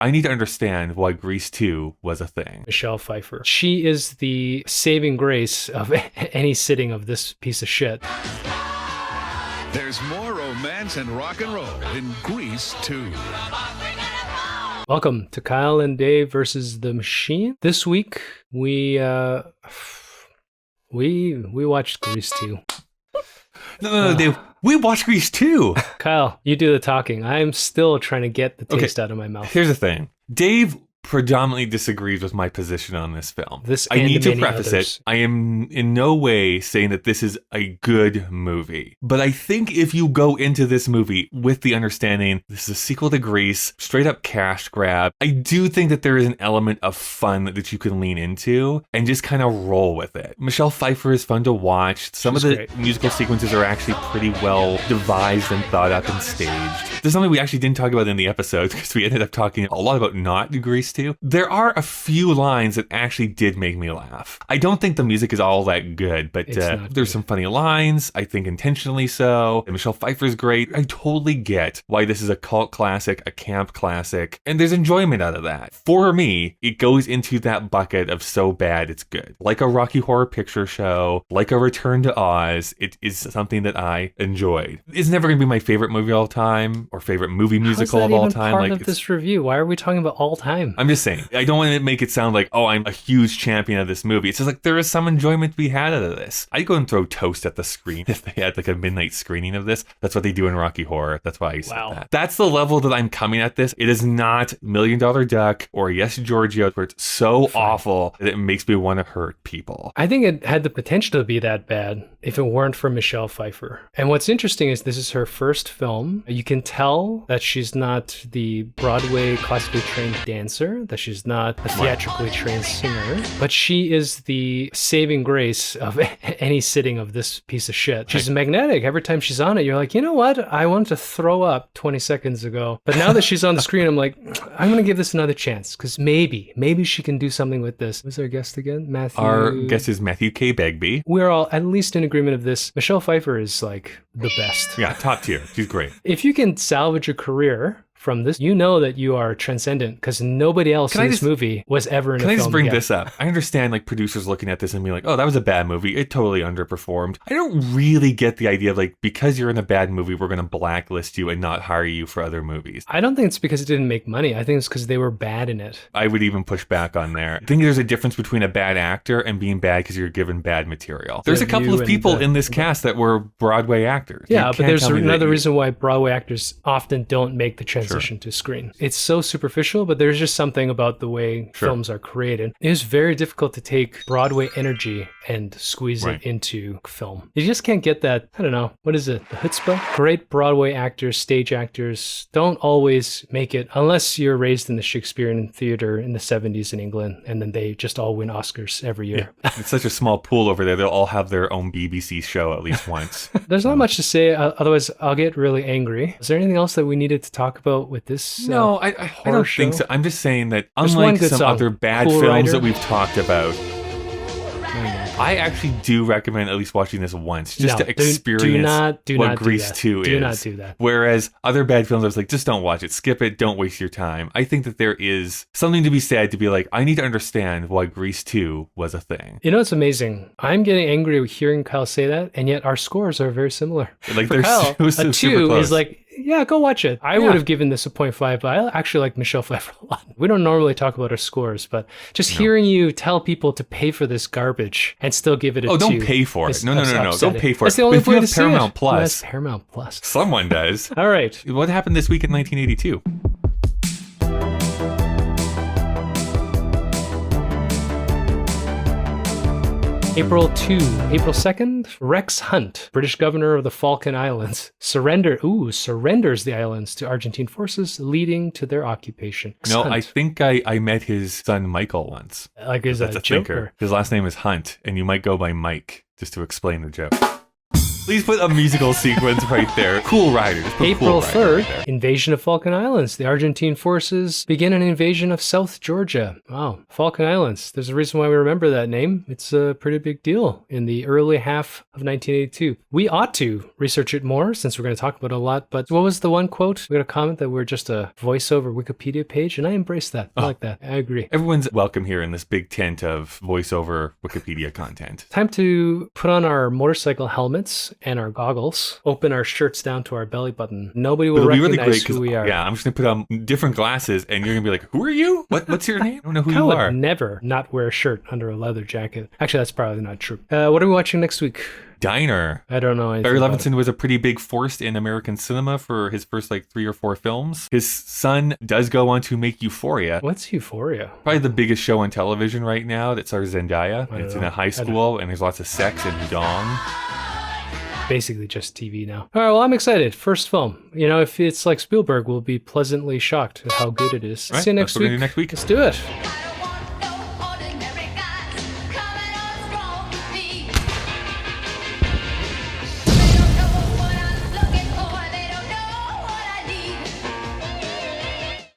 I need to understand why Grease 2 was a thing. Michelle Pfeiffer. She is the saving grace of any sitting of this piece of shit. There's more romance and rock and roll in Grease 2. Welcome to Kyle and Dave versus the Machine. This week we watched Grease 2. No, Dave. We watched Grease 2. Kyle, you do the talking. I'm still trying to get the taste out of my mouth. Here's the thing. Dave predominantly disagrees with my position on this film. I need to preface it. I am in no way saying that this is a good movie. But I think if you go into this movie with the understanding this is a sequel to Grease, straight up cash grab, I do think that there is an element of fun that you can lean into and just kind of roll with it. Michelle Pfeiffer is fun to watch. Some of the musical sequences are actually pretty well devised and thought up and staged. There's something we actually didn't talk about in the episode because we ended up talking a lot about not Grease 2. There are a few lines that actually did make me laugh. I don't think the music is all that good, but there's some funny lines, I think intentionally so. And Michelle Pfeiffer's great. I totally get why this is a cult classic, a camp classic, and there's enjoyment out of that. For me, it goes into that bucket of so bad it's good. Like a Rocky Horror Picture Show, like a Return to Oz, it is something that I enjoyed. It's never going to be my favorite movie of all time or favorite movie musical of all time. Part of this review? Why are we talking about all time? I'm just saying, I don't want to make it sound like, oh, I'm a huge champion of this movie. It's just like there is some enjoyment to be had out of this. I'd go and throw toast at the screen if they had like a midnight screening of this. That's what they do in Rocky Horror. That's why I said that. That's the level that I'm coming at this. It is not $1 Million Duck or Yes, Giorgio, where it's so awful that it makes me want to hurt people. I think it had the potential to be that bad if it weren't for Michelle Pfeiffer. And what's interesting is this is her first film. You can tell that she's not the Broadway classically trained dancer, that she's not a theatrically trained singer, but she is the saving grace of any sitting of this piece of shit. She's magnetic. Every time she's on it, you're like, you know what? I wanted to throw up 20 seconds ago. But now that she's on the screen, I'm like, I'm going to give this another chance because maybe she can do something with this. Who's our guest again? Matthew. Our guest is Matthew K Begbie. We're all at least in agreement of this. Michelle Pfeiffer is like the best. Yeah, top tier. She's great. If you can salvage a career from this, you know that you are transcendent because nobody else in this movie was ever in a film. Can I just bring yet. this up? I understand like producers looking at this and being like, oh, that was a bad movie. It totally underperformed. I don't really get the idea of like, because you're in a bad movie, we're going to blacklist you and not hire you for other movies. I don't think it's because it didn't make money. I think it's because they were bad in it. I would even push back on there. I think there's a difference between a bad actor and being bad because you're given bad material. There's a couple of people in this cast that were Broadway actors. Yeah, but there's another reason why Broadway actors often don't make the transition to screen. It's so superficial, but there's just something about the way films are created. It is very difficult to take Broadway energy and squeeze it into film. You just can't get that, I don't know, what is it? The chutzpah? Great Broadway actors, stage actors don't always make it unless you're raised in the Shakespearean theater in the 70s in England, and then they just all win Oscars every year. Yeah. It's such a small pool over there. They'll all have their own BBC show at least once. There's not much to say, otherwise I'll get really angry. Is there anything else that we needed to talk about with this? No, I don't think so. I'm just saying that unlike some other bad films that we've talked about, I actually do recommend at least watching this once just to experience what Grease 2 is. Do not do that. Whereas other bad films, I was like, just don't watch it. Skip it. Don't waste your time. I think that there is something to be said to be like, I need to understand why Grease 2 was a thing. You know, it's amazing. I'm getting angry hearing Kyle say that, and yet our scores are very similar. Like For they're Kyle, so a 2 super close. Is like, yeah, go watch it. I would have given this a 0.5, but I actually like Michelle Pfeiffer a lot. We don't normally talk about our scores, but just hearing you tell people to pay for this garbage and still give it a 2. Oh, don't pay for it. No. Don't pay for it. That's the only if way you to have Paramount Plus. Paramount Plus. Someone does. All right. What happened this week in 1982? April 2nd, Rex Hunt, British governor of the Falkland Islands, surrenders the islands to Argentine forces, leading to their occupation. I think I met his son Michael once. Like, is that a joke? His last name is Hunt, and you might go by Mike, just to explain the joke. Please put a musical sequence right there. Cool Rider. Just put April Cool Rider 3rd, right there. invasion of Falkland Islands. The Argentine forces begin an invasion of South Georgia. Wow, Falkland Islands. There's a reason why we remember that name. It's a pretty big deal in the early half of 1982. We ought to research it more since we're going to talk about it a lot. But what was the one quote? We got a comment that we're just a voiceover Wikipedia page, and I embrace that. I like that. I agree. Everyone's welcome here in this big tent of voiceover Wikipedia content. Time to put on our motorcycle helmets and our goggles, open our shirts down to our belly button. Nobody will recognize who we are. Yeah, I'm just going to put on different glasses and you're going to be like, who are you? What's your name? I don't know who you are. I would never not wear a shirt under a leather jacket. Actually, that's probably not true. What are we watching next week? Diner. I don't know. Barry Levinson was a pretty big force in American cinema for his first 3 or 4 films. His son does go on to make Euphoria. What's Euphoria? Probably the biggest show on television right now that stars Zendaya. It's in a high school and there's lots of sex and dong. Basically just TV now. All right, well, I'm excited. First film. You know, if it's like Spielberg, we'll be pleasantly shocked at how good it is. Right, See you next week. Next week. Let's do it.